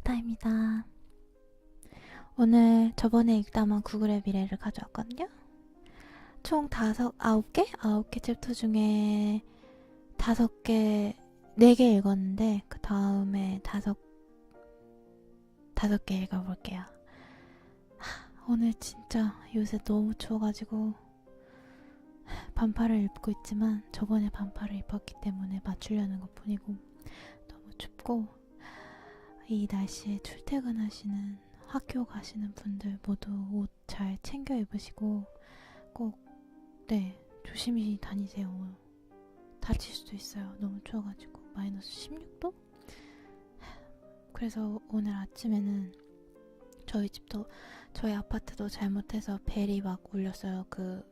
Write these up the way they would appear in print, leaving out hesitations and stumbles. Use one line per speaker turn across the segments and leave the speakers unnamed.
아나타입니다. 오늘 저번에 읽다만 구글의 미래를 가져왔거든요. 총 9개 챕터 중에 5개, 4개 읽었는데 그 다음에 5개 읽어볼게요. 오늘 진짜 요새 너무 추워가지고 반팔을 입고 있지만 저번에 반팔을 입었기 때문에 맞추려는 것 뿐이고 너무 춥고 이 날씨에 출퇴근하시는 학교 가시는 분들 모두 옷 잘 챙겨 입으시고 꼭 조심히 다니세요. 다칠 수도 있어요. 너무 추워가지고 마이너스 16도? 그래서 오늘 아침에는 저희 아파트도 잘못해서 벨이 막 울렸어요. 그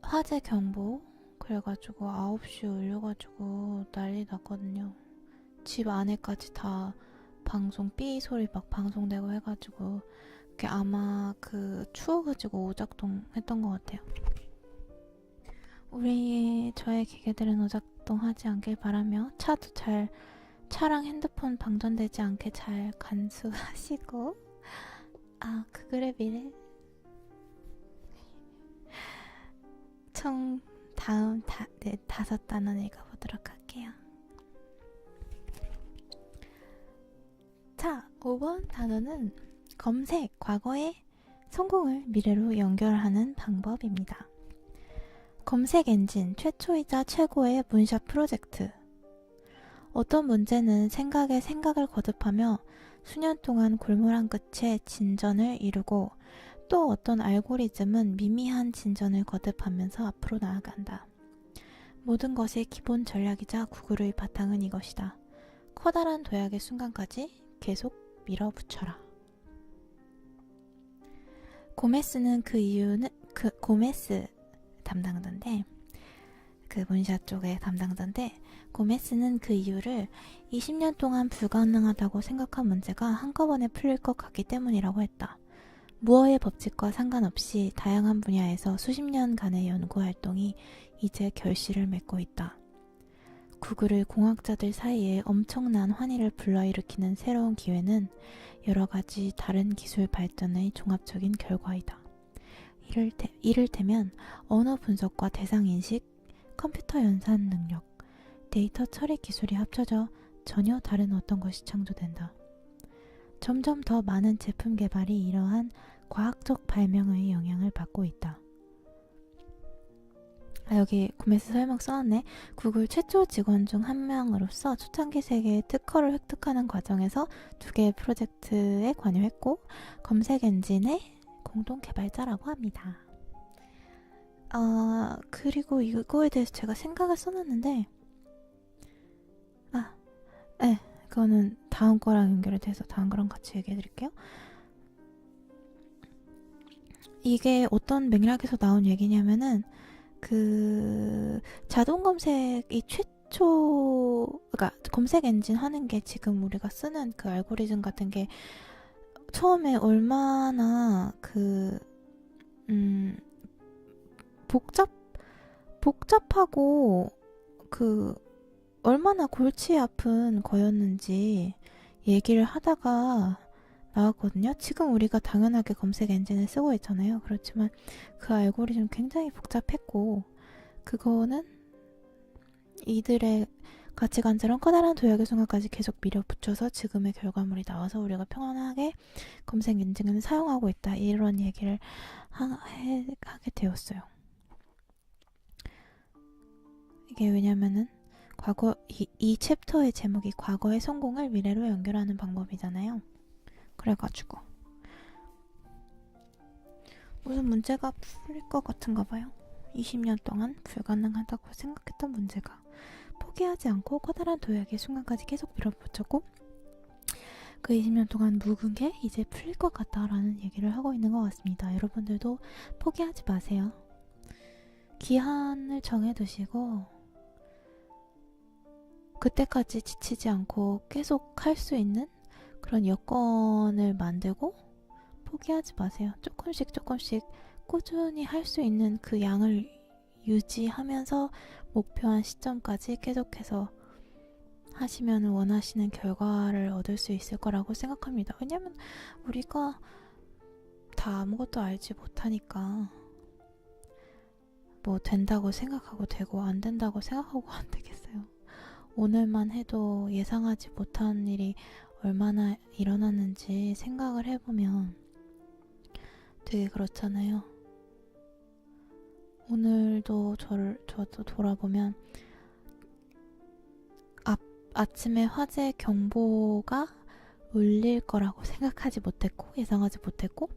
화재 경보 그래가지고 9시에 울려가지고 난리 났거든요. 집 안에까지 다 방송 삐 소리 막 방송되고 해가지고 그게 아마 추워가지고 오작동 했던 것 같아요. 저의 기계들은 오작동 하지 않길 바라며 차랑 핸드폰 방전되지 않게 잘 간수하시고 그글의 미래 총 다음 5단원 읽어보도록 할게요. 자, 5번 단어는 검색, 과거의 성공을 미래로 연결하는 방법입니다. 검색 엔진 최초이자 최고의 문샷 프로젝트. 어떤 문제는 생각에 생각을 거듭하며 수년 동안 골몰한 끝에 진전을 이루고 또 어떤 알고리즘은 미미한 진전을 거듭하면서 앞으로 나아간다. 모든 것의 기본 전략이자 구글의 바탕은 이것이다. 커다란 도약의 순간까지 계속 밀어붙여라. 고메스 담당자인데 문샷 쪽의 담당자인데 고메스는 그 이유를 20년 동안 불가능하다고 생각한 문제가 한꺼번에 풀릴 것 같기 때문이라고 했다. 무어의 법칙과 상관없이 다양한 분야에서 수십 년간의 연구활동이 이제 결실을 맺고 있다. 구글의 공학자들 사이에 엄청난 환희를 불러일으키는 새로운 기회는 여러 가지 다른 기술 발전의 종합적인 결과이다. 이를테면 언어 분석과 대상 인식, 컴퓨터 연산 능력, 데이터 처리 기술이 합쳐져 전혀 다른 어떤 것이 창조된다. 점점 더 많은 제품 개발이 이러한 과학적 발명의 영향을 받고 있다. 여기 고메스 설명 써놨네. 구글 최초 직원 중 한 명으로서 초창기 세계의 특허를 획득하는 과정에서 2개의 프로젝트에 관여했고 검색 엔진의 공동 개발자라고 합니다. 그리고 이거에 대해서 제가 생각을 써놨는데 그거는 다음 거랑 연결이 돼서 다음 거랑 같이 얘기해 드릴게요. 이게 어떤 맥락에서 나온 얘기냐면은 자동 검색이 그러니까 검색 엔진 하는 게 지금 우리가 쓰는 그 알고리즘 같은 게 처음에 얼마나 복잡하고 얼마나 골치 아픈 거였는지 얘기를 하다가 나왔거든요. 지금 우리가 당연하게 검색 엔진을 쓰고 있잖아요. 그렇지만 그 알고리즘 굉장히 복잡했고 그거는 이들의 가치관처럼 커다란 도약의 순간까지 계속 밀어붙여서 지금의 결과물이 나와서 우리가 평안하게 검색 엔진을 사용하고 있다. 이런 얘기를 하게 되었어요. 이게 왜냐면은 이 챕터의 제목이 과거의 성공을 미래로 연결하는 방법이잖아요. 그래가지고 무슨 문제가 풀릴 것 같은가 봐요. 20년 동안 불가능하다고 생각했던 문제가 포기하지 않고 커다란 도약의 순간까지 계속 밀어붙였고 그 20년 동안 묵은 게 이제 풀릴 것 같다라는 얘기를 하고 있는 것 같습니다. 여러분들도 포기하지 마세요. 기한을 정해두시고 그때까지 지치지 않고 계속 할 수 있는 그런 여건을 만들고 포기하지 마세요. 조금씩 꾸준히 할 수 있는 그 양을 유지하면서 목표한 시점까지 계속해서 하시면 원하시는 결과를 얻을 수 있을 거라고 생각합니다. 왜냐면 우리가 다 아무것도 알지 못하니까 뭐 된다고 생각하고 되고 안 된다고 생각하고 안 되겠어요. 오늘만 해도 예상하지 못한 일이 얼마나 일어났는지 생각을 해보면 되게 그렇잖아요. 오늘도 저도 돌아보면 아침에 화재 경보가 울릴 거라고 생각하지 못했고 예상하지 못했고,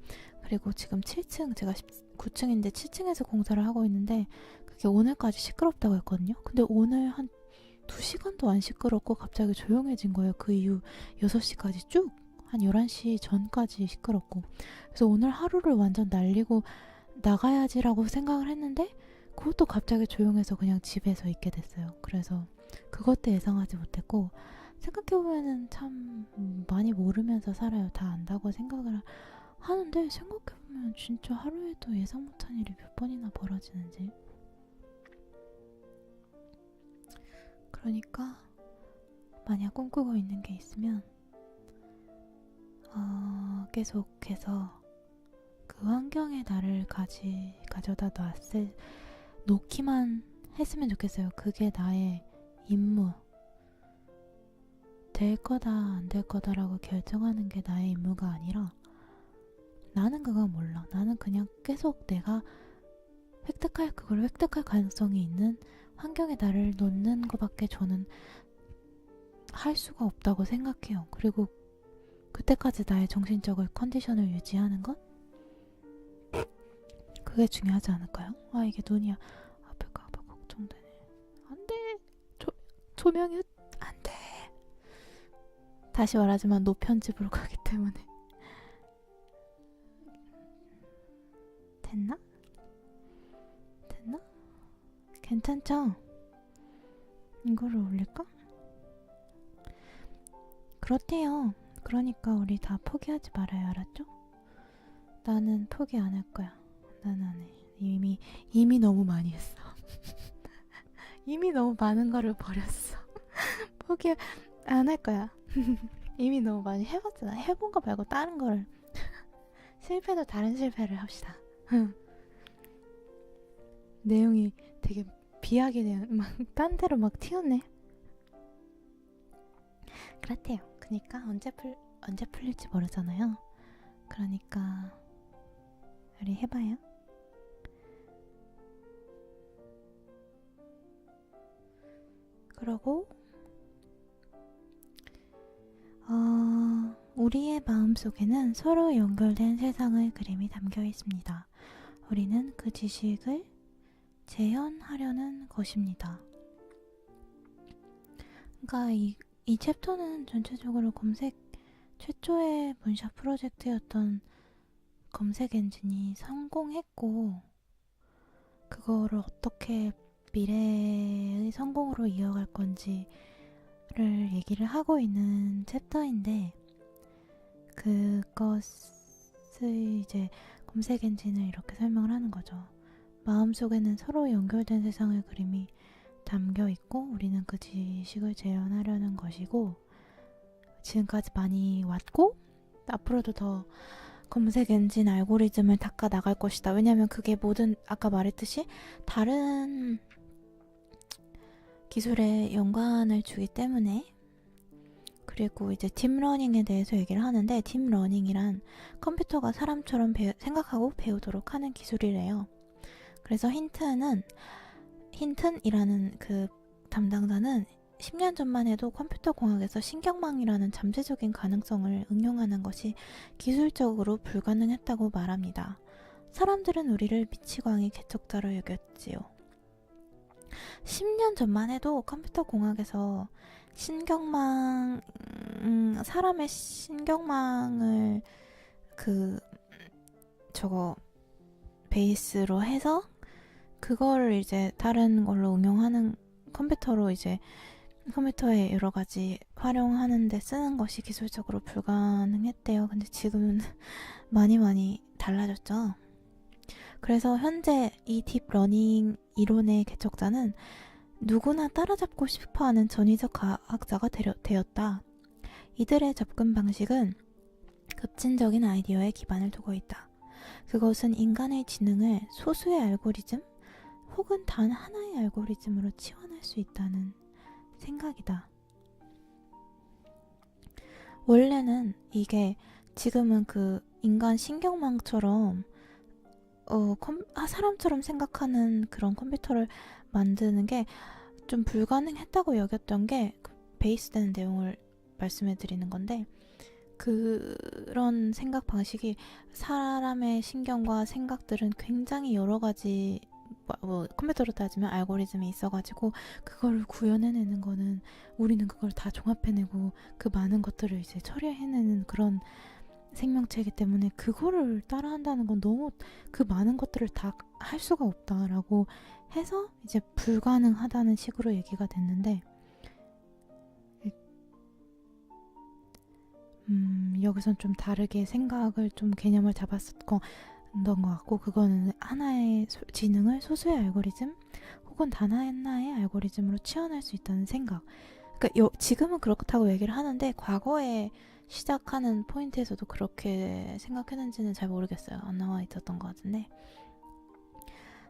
그리고 지금 7층, 제가 9층인데 7층에서 공사를 하고 있는데 그게 오늘까지 시끄럽다고 했거든요. 근데 오늘 한 2시간도 안 시끄럽고 갑자기 조용해진 거예요. 그 이후 6시까지 쭉 한 11시 전까지 시끄럽고, 그래서 오늘 하루를 완전 날리고 나가야지라고 생각을 했는데 그것도 갑자기 조용해서 그냥 집에서 있게 됐어요. 그래서 그것도 예상하지 못했고, 생각해보면 참 많이 모르면서 살아요. 다 안다고 생각을 하는데 생각해보면 진짜 하루에도 예상 못한 일이 몇 번이나 벌어지는지. 그러니까 만약 꿈꾸고 있는 게 있으면 계속해서 그 환경에 나를 가져다 놓기만 했으면 좋겠어요. 그게 나의 임무. 될 거다 안 될 거다라고 결정하는 게 나의 임무가 아니라, 나는 그건 몰라. 나는 그냥 계속 내가 그걸 획득할 가능성이 있는 환경에 나를 놓는 것밖에 저는 할 수가 없다고 생각해요. 그리고 그때까지 나의 정신적인 컨디션을 유지하는 것? 그게 중요하지 않을까요? 이게 눈이 아플까봐 걱정되네. 안 돼! 조명이 안 돼! 다시 말하지만 노편집으로 가기 때문에. 됐나? 괜찮죠? 이거를 올릴까? 그렇대요. 그러니까 우리 다 포기하지 말아요. 알았죠? 나는 포기 안 할 거야. 난 안 해. 이미 너무 많이 했어. 이미 너무 많은 거를 버렸어. 포기 안 할 거야. 이미 너무 많이 해봤잖아. 해본 거 말고 다른 거를. 실패도 다른 실패를 합시다. 내용이 되게 비하게 딴 데로 막 튀었네. 그렇대요. 그러니까 언제 풀릴지 모르잖아요. 그러니까 우리 해봐요. 그러고 우리의 마음속에는 서로 연결된 세상의 그림이 담겨 있습니다. 우리는 그 지식을 재현하려는 것입니다. 그러니까 이 챕터는 전체적으로 최초의 문샷 프로젝트였던 검색 엔진이 성공했고, 그거를 어떻게 미래의 성공으로 이어갈 건지를 얘기를 하고 있는 챕터인데, 그것을 이제 검색 엔진을 이렇게 설명을 하는 거죠. 마음속에는 서로 연결된 세상의 그림이 담겨 있고, 우리는 그 지식을 재현하려는 것이고, 지금까지 많이 왔고 앞으로도 더 검색 엔진 알고리즘을 닦아 나갈 것이다. 왜냐면 그게 아까 말했듯이 다른 기술에 연관을 주기 때문에. 그리고 이제 딥러닝에 대해서 얘기를 하는데, 딥러닝이란 컴퓨터가 사람처럼 생각하고 배우도록 하는 기술이래요. 그래서 힌튼이라는 그 담당자는 10년 전만 해도 컴퓨터 공학에서 신경망이라는 잠재적인 가능성을 응용하는 것이 기술적으로 불가능했다고 말합니다. 사람들은 우리를 미치광이 개척자로 여겼지요. 10년 전만 해도 컴퓨터 공학에서 사람의 신경망을 베이스로 해서 그거를 이제 다른 걸로 응용하는 컴퓨터에 여러 가지 활용하는데 쓰는 것이 기술적으로 불가능했대요. 근데 지금은 많이 달라졌죠. 그래서 현재 이 딥러닝 이론의 개척자는 누구나 따라잡고 싶어하는 전위적 과학자가 되었다. 이들의 접근 방식은 급진적인 아이디어에 기반을 두고 있다. 그것은 인간의 지능을 소수의 알고리즘 혹은 단 하나의 알고리즘으로 치환할 수 있다는 생각이다. 원래는 이게 지금은 그 인간 신경망처럼 사람처럼 생각하는 그런 컴퓨터를 만드는 게 좀 불가능했다고 여겼던 게 베이스되는 내용을 말씀해 드리는 건데, 그런 생각 방식이 사람의 신경과 생각들은 굉장히 여러 가지 컴퓨터로 따지면 알고리즘이 있어가지고 그걸 구현해내는 거는 우리는 그걸 다 종합해내고 그 많은 것들을 이제 처리해내는 그런 생명체이기 때문에 그거를 따라한다는 건 너무 그 많은 것들을 다 할 수가 없다라고 해서 이제 불가능하다는 식으로 얘기가 됐는데, 여기선 좀 다르게 생각을 좀 개념을 잡았었던 것 같고, 그거는 하나의 지능을 소수의 알고리즘 혹은 단 하나의 알고리즘으로 치환할 수 있다는 생각. 그러니까 지금은 그렇다고 얘기를 하는데 과거에 시작하는 포인트에서도 그렇게 생각했는지는 잘 모르겠어요. 안 나와 있었던 것 같은데,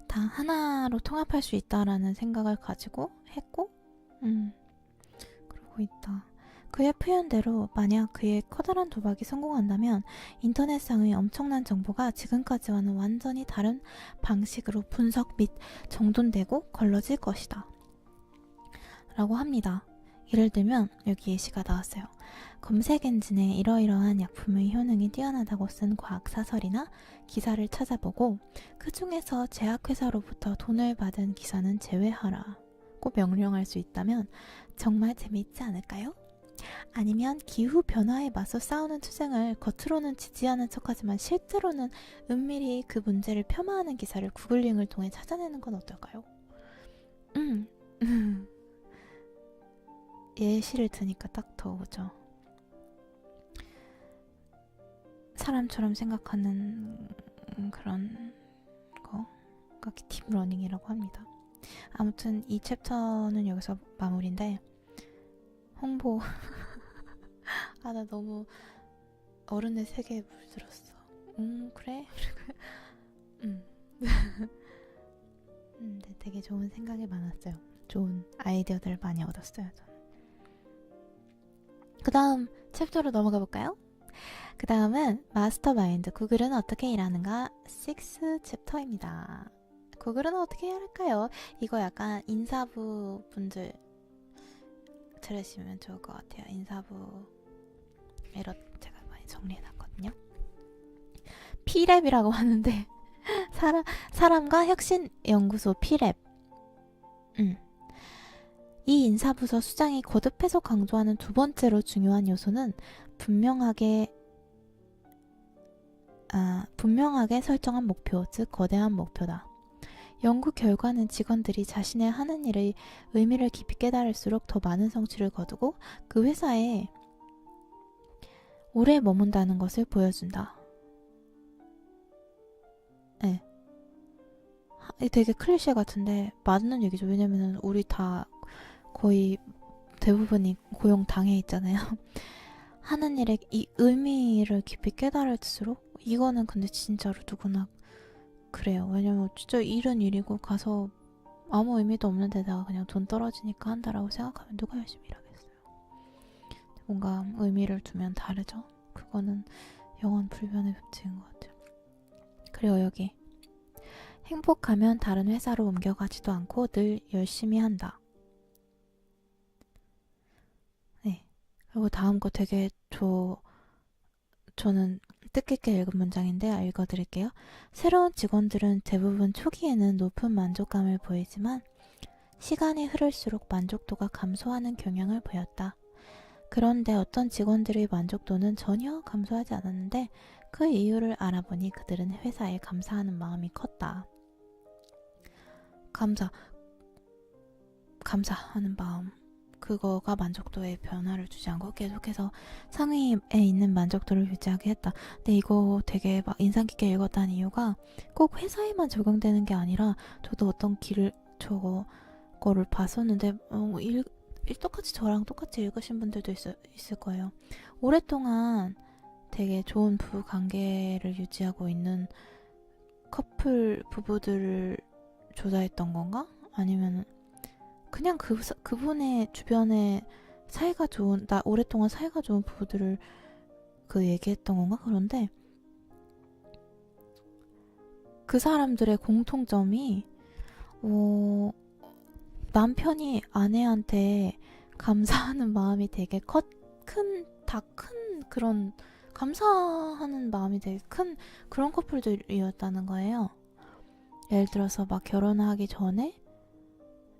다 하나로 통합할 수 있다라는 생각을 가지고 했고, 그러고 있다. 그의 표현대로 만약 그의 커다란 도박이 성공한다면 인터넷상의 엄청난 정보가 지금까지와는 완전히 다른 방식으로 분석 및 정돈되고 걸러질 것이다. 라고 합니다. 예를 들면 여기 예시가 나왔어요. 검색 엔진에 이러이러한 약품의 효능이 뛰어나다고 쓴 과학사설이나 기사를 찾아보고 그 중에서 제약회사로부터 돈을 받은 기사는 제외하라고 명령할 수 있다면 정말 재미있지 않을까요? 아니면 기후변화에 맞서 싸우는 투쟁을 겉으로는 지지하는 척하지만 실제로는 은밀히 그 문제를 폄하하는 기사를 구글링을 통해 찾아내는 건 어떨까요? 예시를 드니까 딱 떠오르죠. 사람처럼 생각하는 그런 거가 딥러닝이라고 합니다. 아무튼 이 챕터는 여기서 마무리인데, 홍보 나 너무 어른의 세계에 물들었어. 그래? 네, 되게 좋은 생각이 많았어요. 좋은 아이디어들을 많이 얻었어요. 저는. 그 다음 챕터로 넘어가 볼까요? 그 다음은 마스터마인드, 구글은 어떻게 일하는가 6 챕터입니다. 구글은 어떻게 해야 할까요? 이거 약간 인사부 분들 들으시면 좋을 것 같아요. 인사부 제가 많이 정리해놨거든요. P랩이라고 하는데 사람과 혁신연구소 P랩. 이 인사부서 수장이 거듭해서 강조하는 두 번째로 중요한 요소는 분명하게 설정한 목표, 즉 거대한 목표다. 연구 결과는 직원들이 자신의 하는 일의 의미를 깊이 깨달을수록 더 많은 성취를 거두고 그 회사에 오래 머문다는 것을 보여준다. 네. 되게 클리셰 같은데 맞는 얘기죠. 왜냐면은 우리 다 거의 대부분이 고용당해 있잖아요. 하는 일의 이 의미를 깊이 깨달을수록, 이거는 근데 진짜로 누구나 그래요. 왜냐면 진짜 일은 일이고 가서 아무 의미도 없는 데다가 그냥 돈 떨어지니까 한다라고 생각하면 누가 열심히 일하겠어요. 뭔가 의미를 두면 다르죠. 그거는 영원 불변의 법칙인 것 같아요. 그리고 여기 행복하면 다른 회사로 옮겨가지도 않고 늘 열심히 한다. 네. 그리고 다음 거 되게 저는 뜻깊게 읽은 문장인데 읽어드릴게요. 새로운 직원들은 대부분 초기에는 높은 만족감을 보이지만 시간이 흐를수록 만족도가 감소하는 경향을 보였다. 그런데 어떤 직원들의 만족도는 전혀 감소하지 않았는데 그 이유를 알아보니 그들은 회사에 감사하는 마음이 컸다. 감사하는 마음, 그거가 만족도에 변화를 주지 않고 계속해서 상위에 있는 만족도를 유지하게 했다. 근데 이거 되게 막 인상 깊게 읽었다는 이유가 꼭 회사에만 적용되는 게 아니라 저도 어떤 거를 봤었는데 똑같이 저랑 똑같이 읽으신 분들도 있을 거예요. 오랫동안 되게 좋은 부관계를 유지하고 있는 커플 부부들을 조사했던 건가? 아니면 그냥 그분의 주변에 사이가 좋은, 오랫동안 사이가 좋은 부부들을 얘기했던 건가? 그런데 그 사람들의 공통점이 남편이 아내한테 감사하는 마음이 되게 큰 그런 감사하는 마음이 되게 큰 그런 커플들이었다는 거예요. 예를 들어서 막 결혼하기 전에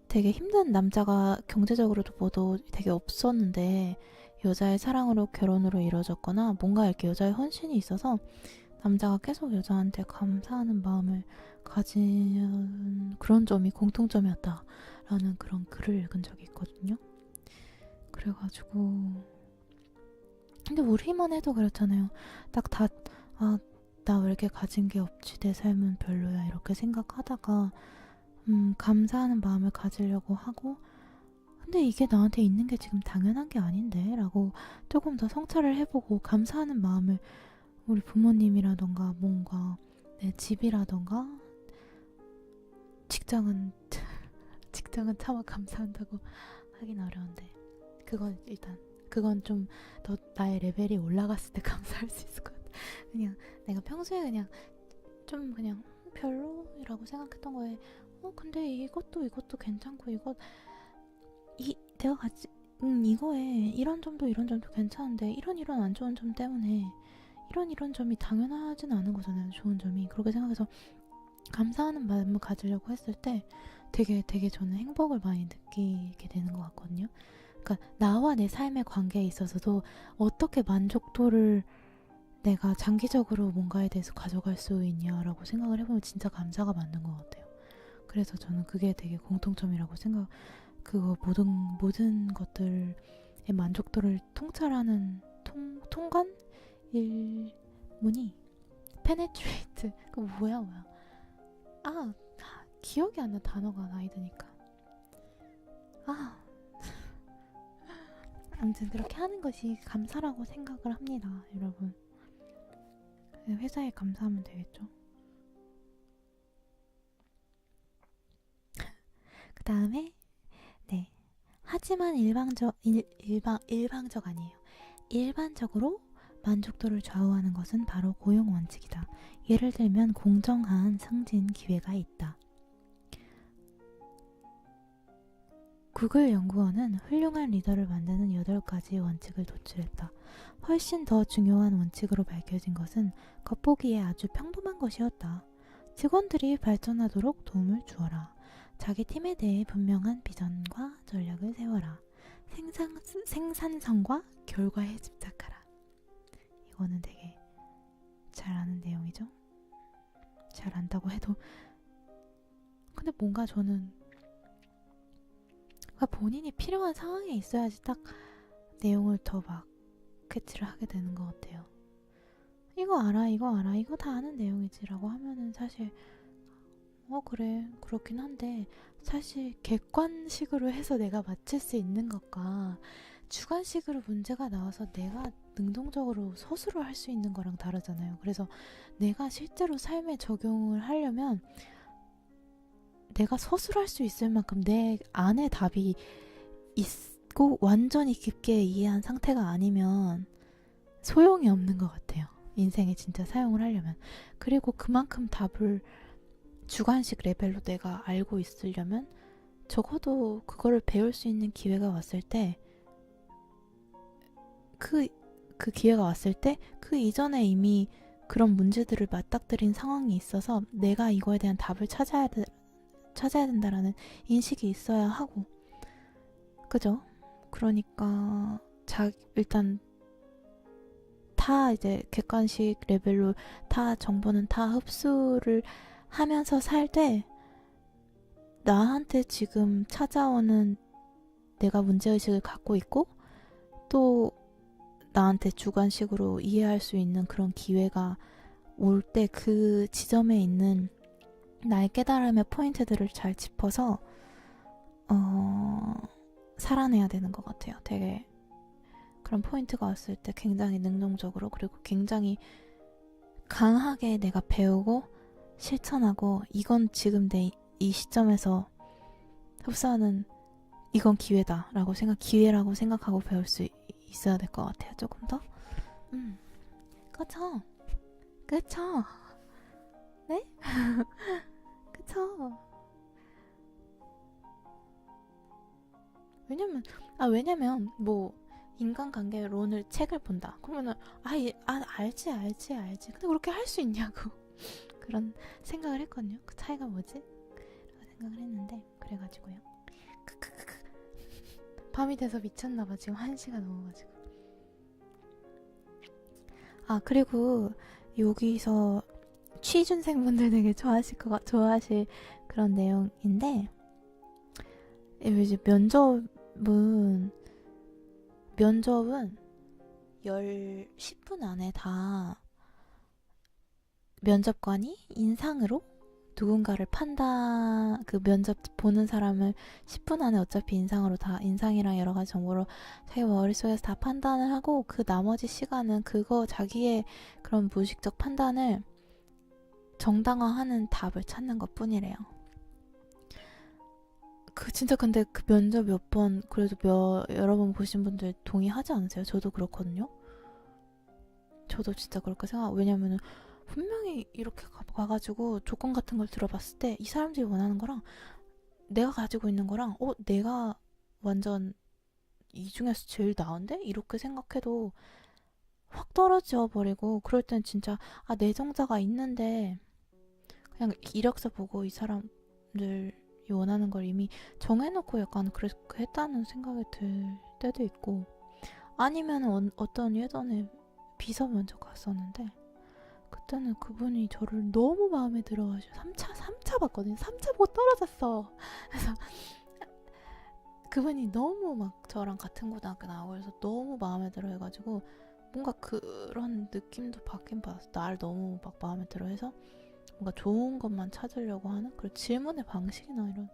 되게 힘든 남자가 경제적으로도 뭐도 되게 없었는데 여자의 사랑으로 결혼으로 이루어졌거나 뭔가 이렇게 여자의 헌신이 있어서 남자가 계속 여자한테 감사하는 마음을 가진 그런 점이 공통점이었다라는 그런 글을 읽은 적이 있거든요. 그래가지고 근데 우리만 해도 그렇잖아요. 딱 나 왜 이렇게 가진 게 없지, 내 삶은 별로야 이렇게 생각하다가 감사하는 마음을 가지려고 하고 근데 이게 나한테 있는 게 지금 당연한 게 아닌데 라고 조금 더 성찰을 해보고 감사하는 마음을 우리 부모님이라던가 뭔가 내 집이라던가 직장은 차마 감사한다고 하긴 어려운데 그건 좀 더 나의 레벨이 올라갔을 때 감사할 수 있을 것 같아. 그냥 내가 평소에 그냥 좀 그냥 별로라고 생각했던 거에 근데 이것도 괜찮고 내가 같이 이거에 이런 점도 괜찮은데 이런 안 좋은 점 때문에 이런 점이 당연하진 않은 거잖아요. 좋은 점이. 그렇게 생각해서 감사하는 마음을 가지려고 했을 때 되게 저는 행복을 많이 느끼게 되는 것 같거든요. 그러니까 나와 내 삶의 관계에 있어서도 어떻게 만족도를 내가 장기적으로 뭔가에 대해서 가져갈 수 있냐라고 생각을 해보면 진짜 감사가 맞는 것 같아요. 그래서 저는 그게 되게 공통점이라고 모든 것들의 만족도를 통찰하는 통관? 일문이 penetrate 그 뭐야 기억이 안 나 단어가 나이 드니까 아무튼 그렇게 하는 것이 감사라고 생각을 합니다, 여러분. 회사에 감사하면 되겠죠. 그 다음에 네, 하지만 일방적 아니에요. 일반적으로 만족도를 좌우하는 것은 바로 고용 원칙이다. 예를 들면 공정한 승진 기회가 있다. 구글 연구원은 훌륭한 리더를 만드는 8가지 원칙을 도출했다. 훨씬 더 중요한 원칙으로 밝혀진 것은 겉보기에 아주 평범한 것이었다. 직원들이 발전하도록 도움을 주어라. 자기 팀에 대해 분명한 비전과 전략을 세워라. 생산성과 결과에 집착하라. 이거는 되게 잘 아는 내용이죠. 잘 안다고 해도 근데 뭔가 저는 본인이 필요한 상황에 있어야지 딱 내용을 더 막 캐치를 하게 되는 것 같아요. 이거 알아 이거 다 아는 내용이지 라고 하면은 사실 그래 그렇긴 한데 사실 객관식으로 해서 내가 맞출 수 있는 것과 주관식으로 문제가 나와서 내가 능동적으로 서술을 할 수 있는 거랑 다르잖아요. 그래서 내가 실제로 삶에 적용을 하려면 내가 서술할 수 있을 만큼 내 안에 답이 있고 완전히 깊게 이해한 상태가 아니면 소용이 없는 것 같아요. 인생에 진짜 사용을 하려면. 그리고 그만큼 답을 주관식 레벨로 내가 알고 있으려면 적어도 그거를 배울 수 있는 기회가 왔을 때 그 기회가 왔을 때 그 이전에 이미 그런 문제들을 맞닥뜨린 상황이 있어서 내가 이거에 대한 답을 찾아야 된다라는 인식이 있어야 하고 그죠? 그러니까 일단 다 이제 객관식 레벨로 다 정보는 다 흡수를 하면서 살 때 나한테 지금 찾아오는 내가 문제의식을 갖고 있고 또 나한테 주관식으로 이해할 수 있는 그런 기회가 올 때 그 지점에 있는 나의 깨달음의 포인트들을 잘 짚어서 살아내야 되는 것 같아요. 되게 그런 포인트가 왔을 때 굉장히 능동적으로, 그리고 굉장히 강하게 내가 배우고 실천하고, 이건 지금 내 이 시점에서 흡사하는, 이건 기회라고 생각하고 배울 수 있어야 될 것 같아요. 조금 더. 그쵸? 그쵸? 네? 그쵸? 왜냐면 뭐 인간관계론을 책을 본다. 그러면은 알지. 근데 그렇게 할 수 있냐고 그런 생각을 했거든요. 그 차이가 뭐지? 라고 생각을 했는데, 그래가지고요. 밤이 돼서 미쳤나봐. 지금 1시가 넘어가지고. 그리고 여기서 취준생분들 되게 좋아하실 그런 내용인데, 이제 면접은 10분 안에 다 면접관이 인상으로 누군가를 그 면접 보는 사람을 10분 안에 어차피 인상이랑 여러 가지 정보로 자기 머릿속에서 다 판단을 하고, 그 나머지 시간은 자기의 그런 무의식적 판단을 정당화하는 답을 찾는 것 뿐이래요. 진짜 근데 그 면접 그래도 여러 번 보신 분들 동의하지 않으세요? 저도 그렇거든요. 저도 진짜 그렇게 왜냐면은 분명히 이렇게 가가지고 조건 같은 걸 들어봤을 때 이 사람들이 원하는 거랑 내가 가지고 있는 거랑 내가 완전 이 중에서 제일 나은데? 이렇게 생각해도 확 떨어져 버리고, 그럴 땐 진짜 내정자가 있는데 그냥 이력서 보고 이 사람들이 원하는 걸 이미 정해놓고 약간 그렇게 했다는 생각이 들 때도 있고, 아니면 어떤 예전에 비서 면접 갔었는데, 그때는 그분이 저를 너무 마음에 들어가지고 3차 봤거든요. 3차 보고 떨어졌어. 그래서 그분이 너무 막 저랑 같은 고등학교 나오고, 그래서 너무 마음에 들어 해가지고 뭔가 그런 느낌도 받긴 받았어. 날 너무 막 마음에 들어 해서 뭔가 좋은 것만 찾으려고 하는 그런 질문의 방식이나 이런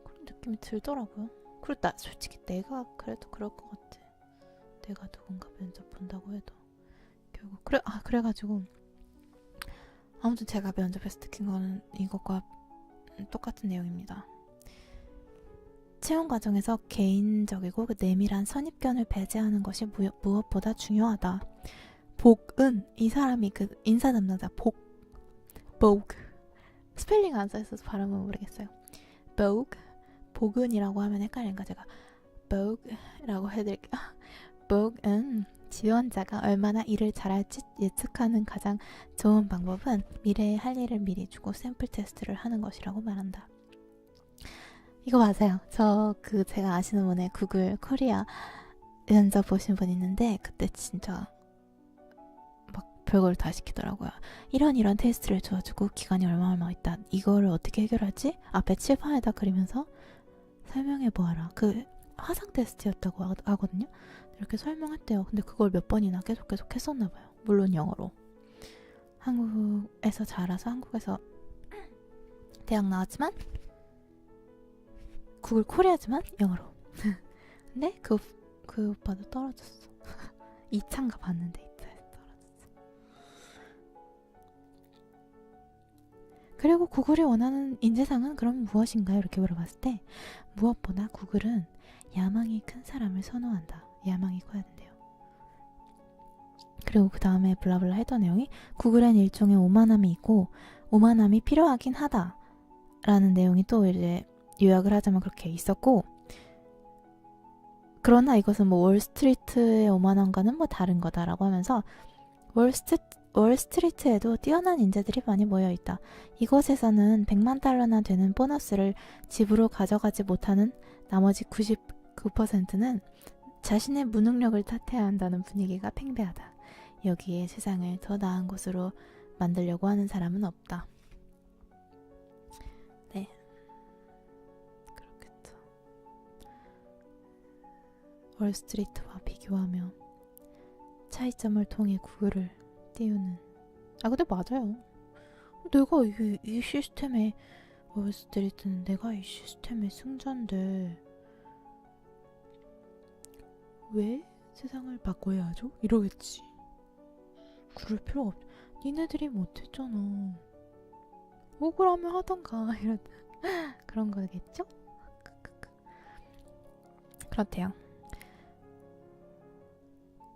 그런 느낌이 들더라고요. 그리고 솔직히 내가 그래도 그럴 것 같아. 내가 누군가 면접 본다고 해도 결국 그래가지고 아무튼 제가 면접에서 느낀 거는 이것과 똑같은 내용입니다. 채용 과정에서 개인적이고 내밀한 선입견을 배제하는 것이 무엇보다 중요하다. 복은, 이 사람이 그 인사 담당자 보그 스펠링 안 써있어서 발음은 모르겠어요. 복은이라고 하면 헷갈린가 제가 보그라고 해드릴게요. 복은 지원자가 얼마나 일을 잘할지 예측하는 가장 좋은 방법은 미래에 할 일을 미리 주고 샘플 테스트를 하는 것이라고 말한다. 이거 맞아요. 제가 아시는 분의 구글 코리아 면접 보신 분 있는데, 그때 진짜 막 별걸 다 시키더라고요. 이런 테스트를 줘가지고 기간이 얼마 있다. 이거를 어떻게 해결하지? 앞에 칠판에다 그리면서 설명해 보아라. 그 화상 테스트였다고 하거든요. 이렇게 설명했대요. 근데 그걸 몇 번이나 계속 했었나 봐요. 물론 영어로. 한국에서 자라서 한국에서 대학 나왔지만 구글 코리아지만 영어로. 근데 그 오빠도 떨어졌어. 2차인가 봤는데 2차에서 떨어졌어. 그리고 구글이 원하는 인재상은 그럼 무엇인가요? 이렇게 물어봤을 때 무엇보다 구글은 야망이 큰 사람을 선호한다. 야망이 커야 된대요. 그리고 그 다음에 블라블라 했던 내용이 구글엔 일종의 오만함이 있고 오만함이 필요하긴 하다 라는 내용이 또 이제 요약을 하자면 그렇게 있었고, 그러나 이것은 뭐 월스트리트의 오만함과는 뭐 다른 거다라고 하면서 월스트리트에도 뛰어난 인재들이 많이 모여있다. 이곳에서는 100만 달러나 되는 보너스를 집으로 가져가지 못하는 나머지 99%는 자신의 무능력을 탓해야 한다는 분위기가 팽배하다. 여기에 세상을 더 나은 곳으로 만들려고 하는 사람은 없다. 네, 그렇겠죠. 월스트리트와 비교하며 차이점을 통해 구글을 띄우는. 근데 맞아요. 내가 이 시스템에 월스트리트는 내가 이 시스템의 승자인데 왜 세상을 바꿔야 하죠? 이러겠지. 그럴 필요 없. 니네들이 못했잖아. 억울하면 하던가 이런 그런 거겠죠? 그렇대요.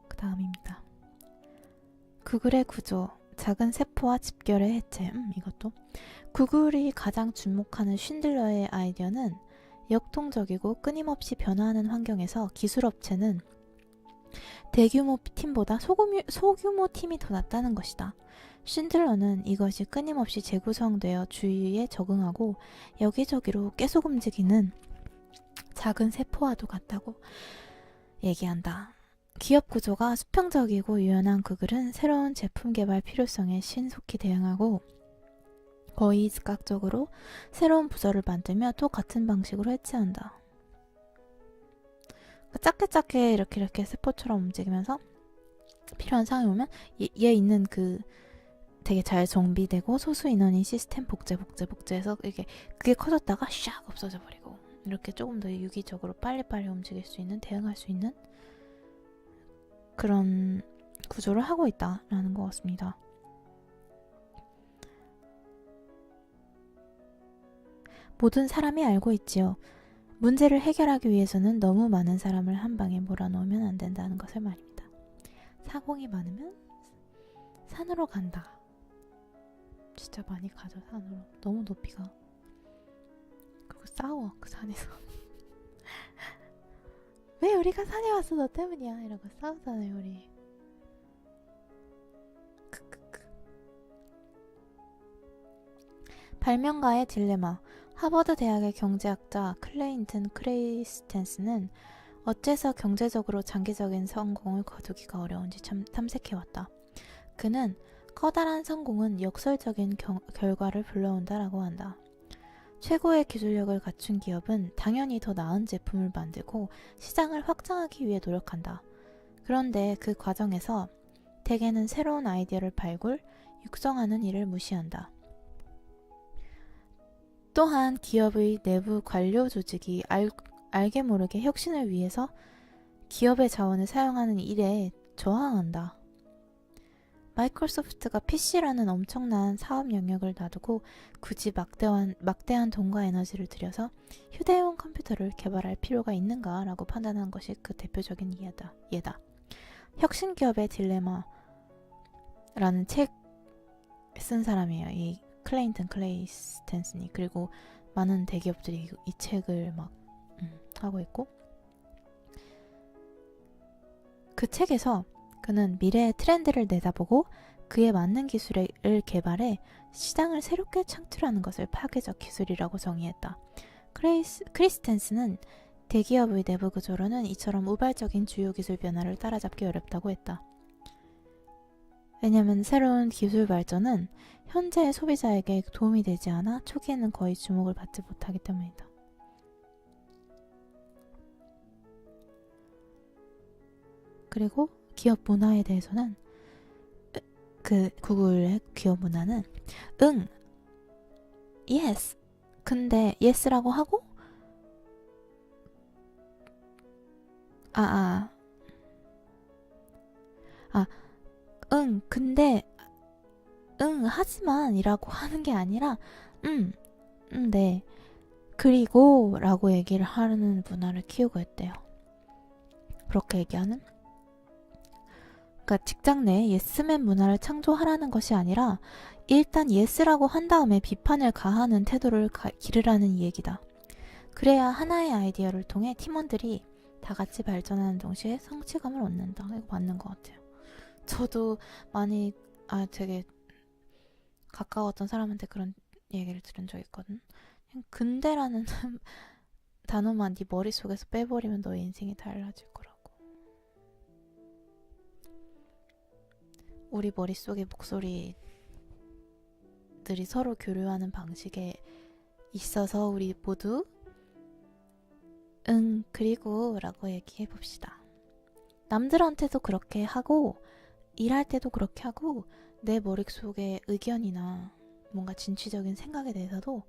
그 다음입니다. 구글의 구조, 작은 세포와 집결의 해체. 이것도 구글이 가장 주목하는 쉰들러의 아이디어는 역동적이고 끊임없이 변화하는 환경에서 기술업체는 대규모 팀보다 소규모 팀이 더 낫다는 것이다. 쉰들러는 이것이 끊임없이 재구성되어 주위에 적응하고 여기저기로 계속 움직이는 작은 세포와도 같다고 얘기한다. 기업 구조가 수평적이고 유연한 구글은 새로운 제품 개발 필요성에 신속히 대응하고 거의 즉각적으로 새로운 부서를 만들며 또 같은 방식으로 해체한다. 작게 이렇게 세포처럼 움직이면서 필요한 상황이 오면 얘 있는 그 되게 잘 정비되고 소수 인원인 시스템 복제해서 이게 그게 커졌다가 샥 없어져 버리고 이렇게 조금 더 유기적으로 빨리빨리 움직일 수 있는 대응할 수 있는 그런 구조를 하고 있다라는 것 같습니다. 모든 사람이 알고 있지요. 문제를 해결하기 위해서는 너무 많은 사람을 한 방에 몰아넣으면 안 된다는 것을 말입니다. 사공이 많으면 산으로 간다. 진짜 많이 가죠, 산으로. 너무 높이가. 그리고 싸워, 그 산에서. 왜 우리가 산에 왔어? 너 때문이야. 이러고 싸우잖아요, 우리. 크크크. 발명가의 dil레마. 하버드 대학의 경제학자 클레인튼 크리스텐스는 어째서 경제적으로 장기적인 성공을 거두기가 어려운지 탐색해왔다. 그는 커다란 성공은 역설적인 결과를 불러온다라고 한다. 최고의 기술력을 갖춘 기업은 당연히 더 나은 제품을 만들고 시장을 확장하기 위해 노력한다. 그런데 그 과정에서 대개는 새로운 아이디어를 발굴, 육성하는 일을 무시한다. 또한 기업의 내부 관료 조직이 알게 모르게 혁신을 위해서 기업의 자원을 사용하는 일에 저항한다. 마이크로소프트가 PC라는 엄청난 사업 영역을 놔두고 굳이 막대한 돈과 에너지를 들여서 휴대용 컴퓨터를 개발할 필요가 있는가라고 판단한 것이 그 대표적인 예다. 혁신기업의 딜레마라는 책 쓴 사람이에요. 이 클레인튼 클레이스텐슨이. 그리고 많은 대기업들이 이 책을 막 하고 있고, 그 책에서 그는 미래의 트렌드를 내다보고 그에 맞는 기술을 개발해 시장을 새롭게 창출하는 것을 파괴적 기술이라고 정의했다. 크리스텐스는 대기업의 내부 구조로는 이처럼 우발적인 주요 기술 변화를 따라잡기 어렵다고 했다. 왜냐하면 새로운 기술 발전은 현재의 소비자에게 도움이 되지 않아 초기에는 거의 주목을 받지 못하기 때문이다. 그리고 기업 문화에 대해서는 그 구글의 기업 문화는 yes 근데 yes라고 하고 근데 하지만 이라고 하는 게 아니라 네 그리고 라고 얘기를 하는 문화를 키우고 있대요. 그렇게 얘기하는, 그러니까 직장 내에 예스맨 문화를 창조하라는 것이 아니라 일단 예스라고 한 다음에 비판을 가하는 태도를 기르라는 이 얘기다. 그래야 하나의 아이디어를 통해 팀원들이 다 같이 발전하는 동시에 성취감을 얻는다. 이거 맞는 것 같아요. 저도 많이 되게 가까웠던 사람한테 그런 얘기를 들은 적 있거든. 근데라는 단어만 네 머릿속에서 빼버리면 너의 인생이 달라질 거라고. 우리 머릿속의 목소리들이 서로 교류하는 방식에 있어서 우리 모두 그리고 라고 얘기해봅시다. 남들한테도 그렇게 하고 일할 때도 그렇게 하고 내 머릿속의 의견이나 뭔가 진취적인 생각에 대해서도,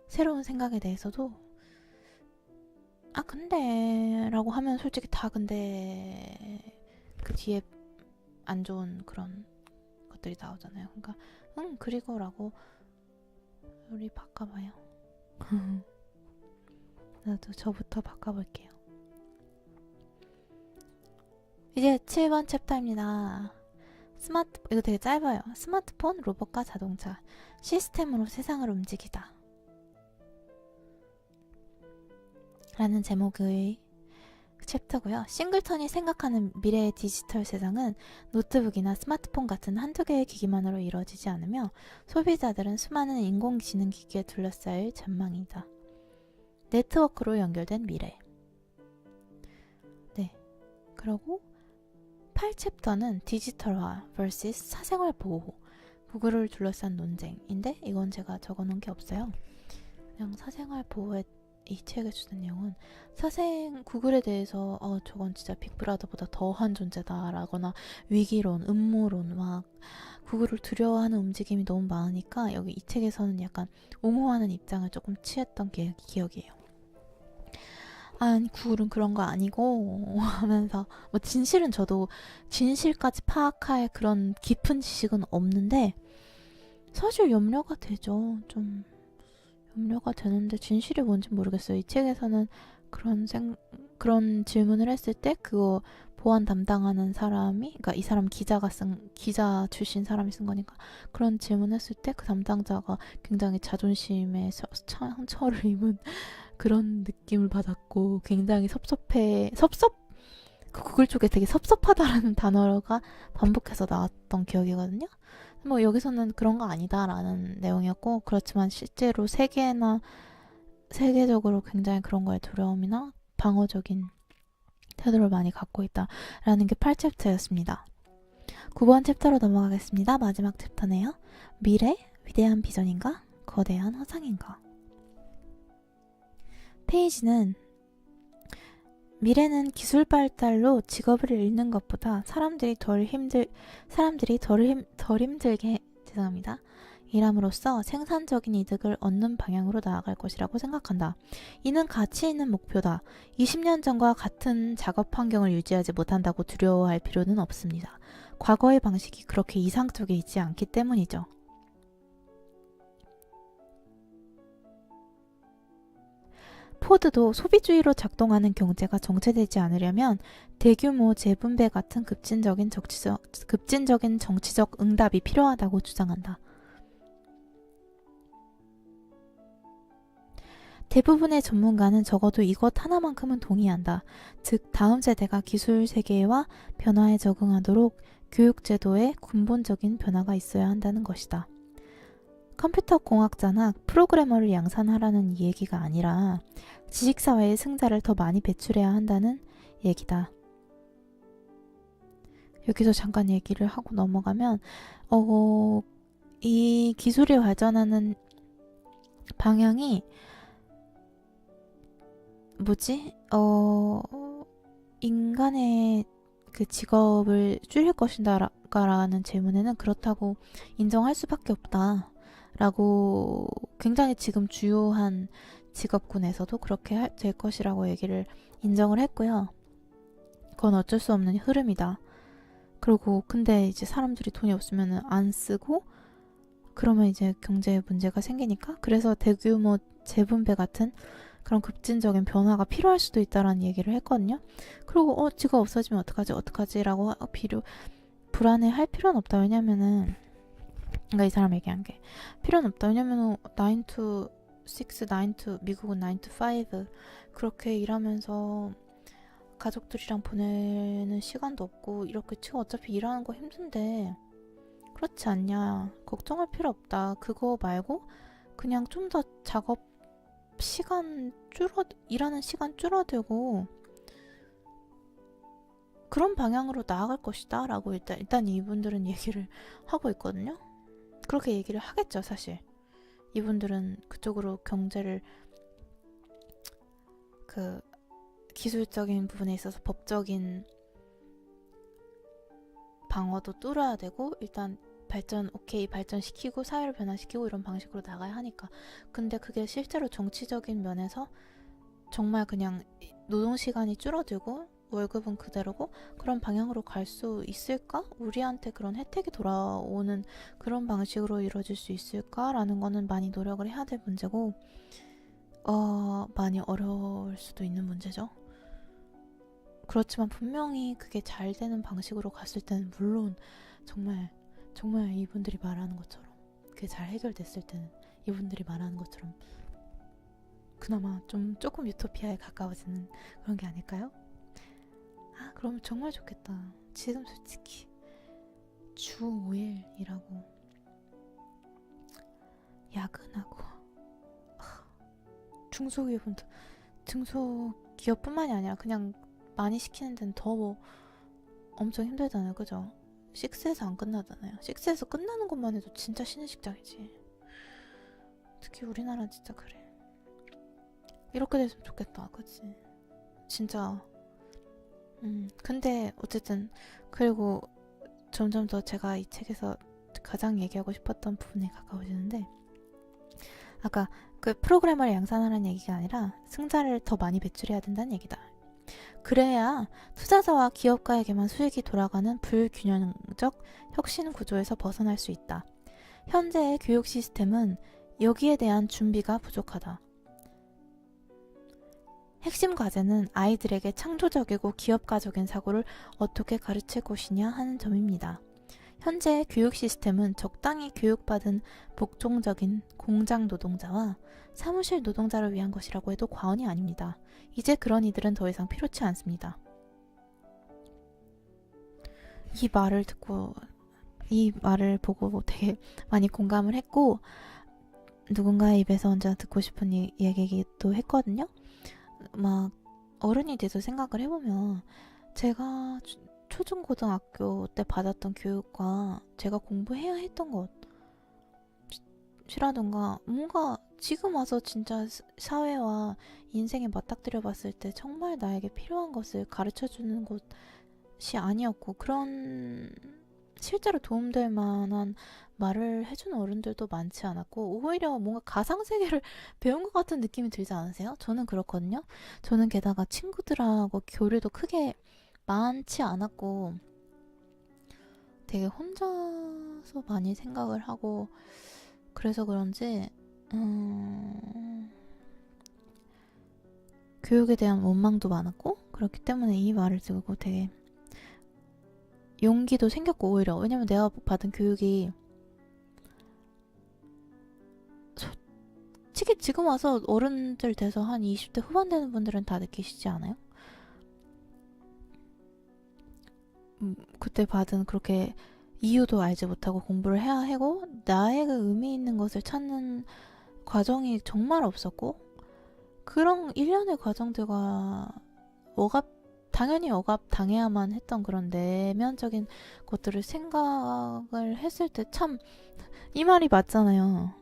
새로운 생각에 대해서도 아 근데 라고 하면 솔직히 다 근데 그 뒤에 안 좋은 그런 것들이 나오잖아요. 그러니까 그리고 라고 우리 바꿔봐요. 나도 저부터 바꿔볼게요. 이제 7번 챕터입니다. 이거 되게 짧아요. 스마트폰, 로봇과 자동차, 시스템으로 세상을 움직이다 라는 제목의 챕터고요. 싱글턴이 생각하는 미래의 디지털 세상은 노트북이나 스마트폰 같은 한두 개의 기기만으로 이루어지지 않으며 소비자들은 수많은 인공지능 기기에 둘러싸일 전망이다. 네트워크로 연결된 미래. 네. 그리고 8챕터는 디지털화 vs 사생활 보호, 구글을 둘러싼 논쟁인데 이건 제가 적어놓은 게 없어요. 그냥 사생활 보호에 이 책에 주는 내용은 구글에 대해서 저건 진짜 빅브라더보다 더한 존재다라거나 위기론, 음모론 막 구글을 두려워하는 움직임이 너무 많으니까 여기 이 책에서는 약간 옹호하는 입장을 조금 취했던 기억이에요. 아니 구글은 그런 거 아니고 하면서 뭐 진실은 저도 진실까지 파악할 그런 깊은 지식은 없는데 사실 염려가 되죠. 좀 염려가 되는데 진실이 뭔지 모르겠어요. 이 책에서는 그런 질문을 했을 때 그거 보안 담당하는 사람이, 그러니까 이 사람 기자 출신 사람이 쓴 거니까 그런 질문했을 때 그 담당자가 굉장히 자존심에 상처를 입은 그런 느낌을 받았고 굉장히 구글 쪽에 되게 섭섭하다라는 단어가 반복해서 나왔던 기억이거든요. 뭐 여기서는 그런 거 아니다라는 내용이었고 그렇지만 실제로 세계적으로 굉장히 그런 거에 두려움이나 방어적인 태도를 많이 갖고 있다라는 게 8챕터였습니다. 9번 챕터로 넘어가겠습니다. 마지막 챕터네요. 미래? 위대한 비전인가? 거대한 화상인가? 페이지는 미래는 기술 발달로 직업을 잃는 것보다 사람들이 덜 힘들게 일함으로써 생산적인 이득을 얻는 방향으로 나아갈 것이라고 생각한다. 이는 가치 있는 목표다. 20년 전과 같은 작업 환경을 유지하지 못한다고 두려워할 필요는 없습니다. 과거의 방식이 그렇게 이상적이 있지 않기 때문이죠. 포드도 소비주의로 작동하는 경제가 정체되지 않으려면 대규모 재분배 같은 급진적인 정치적 응답이 필요하다고 주장한다. 대부분의 전문가는 적어도 이것 하나만큼은 동의한다. 즉, 다음 세대가 기술 세계와 변화에 적응하도록 교육제도에 근본적인 변화가 있어야 한다는 것이다. 컴퓨터 공학자나 프로그래머를 양산하라는 얘기가 아니라 지식사회의 승자를 더 많이 배출해야 한다는 얘기다. 여기서 잠깐 얘기를 하고 넘어가면 이 기술이 발전하는 방향이 인간의 그 직업을 줄일 것인가라는 질문에는 그렇다고 인정할 수밖에 없다. 라고 굉장히 지금 주요한 직업군에서도 그렇게 될 것이라고 얘기를 인정을 했고요. 그건 어쩔 수 없는 흐름이다. 그리고 근데 이제 사람들이 돈이 없으면 안 쓰고 그러면 이제 경제 문제가 생기니까 그래서 대규모 재분배 같은 그런 급진적인 변화가 필요할 수도 있다라는 얘기를 했거든요. 그리고 직업 없어지면 어떡하지 라고 불안해할 필요는 없다. 왜냐면은 그러니까 이 사람 얘기한 게 필요는 없다. 왜냐면 9 to 6, 미국은 9 to 5 그렇게 일하면서 가족들이랑 보내는 시간도 없고 이렇게 치고 어차피 일하는 거 힘든데 그렇지 않냐. 걱정할 필요 없다. 그거 말고 그냥 좀 더 일하는 시간 줄어들고 그런 방향으로 나아갈 것이다 라고 일단 이분들은 얘기를 하고 있거든요. 그렇게 얘기를 하겠죠. 사실 이분들은 그쪽으로 경제를 그 기술적인 부분에 있어서 법적인 방어도 뚫어야 되고 일단 발전시키고 사회를 변화시키고 이런 방식으로 나가야 하니까. 근데 그게 실제로 정치적인 면에서 정말 그냥 노동시간이 줄어들고 월급은 그대로고 그런 방향으로 갈 수 있을까? 우리한테 그런 혜택이 돌아오는 그런 방식으로 이루어질 수 있을까라는 거는 많이 노력을 해야 될 문제고 많이 어려울 수도 있는 문제죠. 그렇지만 분명히 그게 잘 되는 방식으로 갔을 때는 물론 정말 이분들이 말하는 것처럼 그게 잘 해결됐을 때는 이분들이 말하는 것처럼 그나마 조금 유토피아에 가까워지는 그런 게 아닐까요? 그럼 정말 좋겠다. 지금 솔직히 주 5일 일하고 야근하고 중소기업뿐만이 아니라 그냥 많이 시키는 데는 더 엄청 힘들잖아요. 그죠? 6에서 안 끝나잖아요. 6에서 끝나는 것만 해도 진짜 쉬는 직장이지. 특히 우리나라는 진짜 그래. 이렇게 됐으면 좋겠다. 그치? 진짜 근데 어쨌든 그리고 점점 더 제가 이 책에서 가장 얘기하고 싶었던 부분에 가까워지는데 아까 그 프로그래머를 양산하라는 얘기가 아니라 승자를 더 많이 배출해야 된다는 얘기다. 그래야 투자자와 기업가에게만 수익이 돌아가는 불균형적 혁신 구조에서 벗어날 수 있다. 현재의 교육 시스템은 여기에 대한 준비가 부족하다. 핵심 과제는 아이들에게 창조적이고 기업가적인 사고를 어떻게 가르칠 것이냐 하는 점입니다. 현재의 교육 시스템은 적당히 교육받은 복종적인 공장 노동자와 사무실 노동자를 위한 것이라고 해도 과언이 아닙니다. 이제 그런 이들은 더 이상 필요치 않습니다. 이 말을 보고 되게 많이 공감을 했고 누군가의 입에서 언제나 듣고 싶은 얘기기도 했거든요. 막 어른이 돼서 생각을 해보면 제가 초중고등학교 때 받았던 교육과 제가 공부해야 했던 것이라던가 뭔가 지금 와서 진짜 사회와 인생에 맞닥뜨려 봤을 때 정말 나에게 필요한 것을 가르쳐주는 것이 아니었고 그런 실제로 도움될 만한 말을 해주는 어른들도 많지 않았고 오히려 뭔가 가상세계를 배운 것 같은 느낌이 들지 않으세요? 저는 그렇거든요. 저는 게다가 친구들하고 교류도 크게 많지 않았고 되게 혼자서 많이 생각을 하고 그래서 그런지 교육에 대한 원망도 많았고 그렇기 때문에 이 말을 듣고 되게 용기도 생겼고 오히려 왜냐면 내가 받은 교육이 솔직히 지금 와서 어른들 돼서 한 20대 후반 되는 분들은 다 느끼시지 않아요? 그때 받은 그렇게 이유도 알지 못하고 공부를 해야 하고 나의 그 의미 있는 것을 찾는 과정이 정말 없었고 그런 일련의 과정들과 당연히 억압당해야만 했던 그런 내면적인 것들을 생각을 했을 때 참 이 말이 맞잖아요.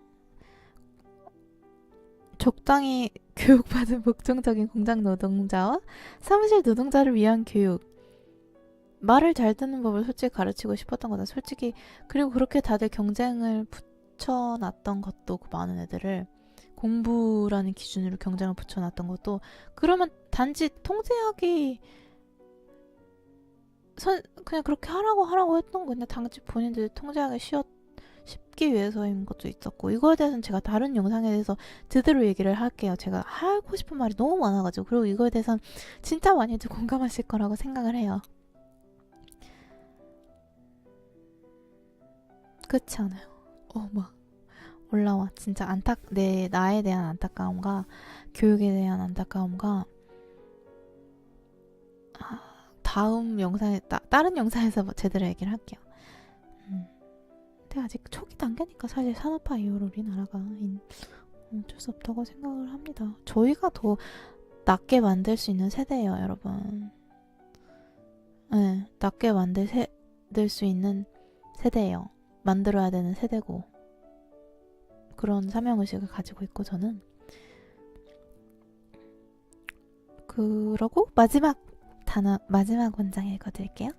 적당히 교육받은 복종적인 공장 노동자와 사무실 노동자를 위한 교육. 말을 잘 듣는 법을 솔직히 가르치고 싶었던 거다. 솔직히 그리고 그렇게 다들 경쟁을 붙여놨던 것도 그 많은 애들을 공부라는 기준으로 경쟁을 붙여놨던 것도 그러면 단지 통제하기 그냥 그렇게 하라고 했던 건데 단지 본인들이 통제하기 쉽기 위해서인 것도 있었고 이거에 대해서는 제가 다른 영상에 대해서 제대로 얘기를 할게요. 제가 하고 싶은 말이 너무 많아가지고 그리고 이거에 대해서는 진짜 많이들 공감하실 거라고 생각을 해요. 그렇지 않아요? 막 올라와 진짜 나에 대한 안타까움과 교육에 대한 안타까움과 다음 영상에 다른 영상에서 제대로 얘기를 할게요. 근데 아직 초기 단계니까 사실 산업화 이후로 우리나라가 어쩔 수 없다고 생각을 합니다. 저희가 더 낮게 만들 수 있는 세대예요, 여러분. 네, 낮게 만들 수 있는 세대예요. 만들어야 되는 세대고 그런 사명의식을 가지고 있고 저는 그러고 마지막 원장 읽어드릴게요.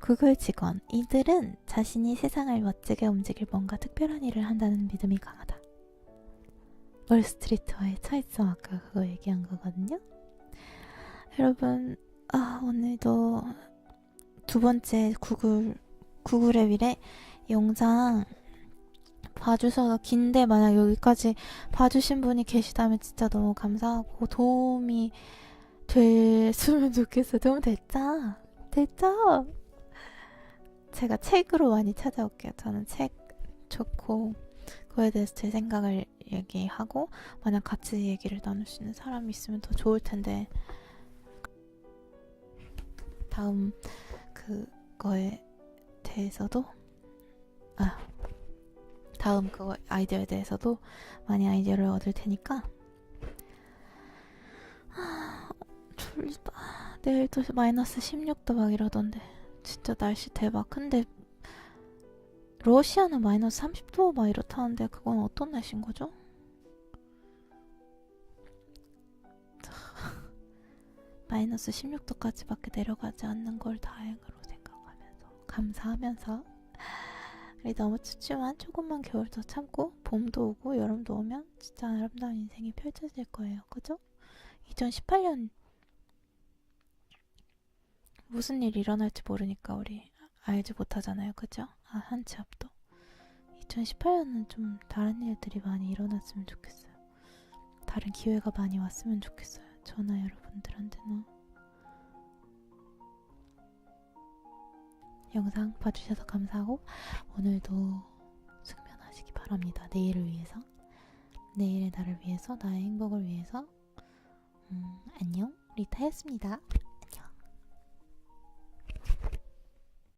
구글 직원. 이들은 자신이 세상을 멋지게 움직일 뭔가 특별한 일을 한다는 믿음이 강하다. 월스트리트와의 차이점 아까 그거 얘기한 거거든요. 여러분, 오늘도 두 번째 구글 앱이래 영상 봐주셔서 긴데 만약 여기까지 봐주신 분이 계시다면 진짜 너무 감사하고 도움이 됐으면 좋겠어요. 도움 됐죠? 됐죠? 제가 책으로 많이 찾아올게요. 저는 책 좋고 그거에 대해서 제 생각을 얘기하고 만약 같이 얘기를 나눌 수 있는 사람이 있으면 더 좋을 텐데 다음 그거에 대해서도 다음 그거 아이디어에 대해서도 많이 아이디어를 얻을 테니까 졸리다. 내일도 마이너스 16도 막 이러던데 진짜 날씨 대박. 근데 러시아는 마이너스 30도 막 이렇다는데 그건 어떤 날씨인 거죠? 마이너스 16도까지밖에 내려가지 않는 걸 다행으로 생각하면서 감사하면서 우리 너무 춥지만 조금만 겨울 더 참고 봄도 오고 여름도 오면 진짜 아름다운 인생이 펼쳐질 거예요. 그죠? 2018년 무슨 일이 일어날지 모르니까 우리 알지 못하잖아요. 그죠? 한 치 앞도. 2018년은 좀 다른 일들이 많이 일어났으면 좋겠어요. 다른 기회가 많이 왔으면 좋겠어요. 저나 여러분들한테는. 영상 봐주셔서 감사하고 오늘도 숙면하시기 바랍니다. 내일을 위해서, 내일의 나를 위해서, 나의 행복을 위해서. 안녕, 리타였습니다.